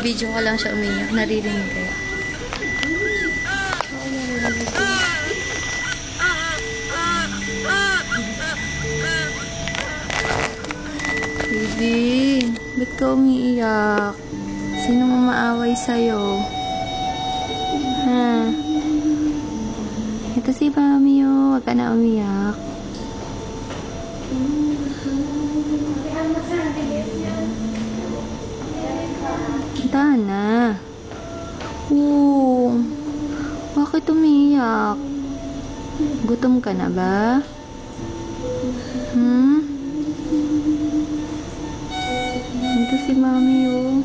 Binibidyo ko lang siya umiyak. Naririnig kaya. Oo, naririnig ko. Baby, ba't ka umiiyak? Sino mo maaway sa'yo? Ha? Ito si Mami, oh. Huwag ka na umiyak. Punta na. Oo. Bakit umiyak? Gutom ka na ba? Ito si Mami, oh.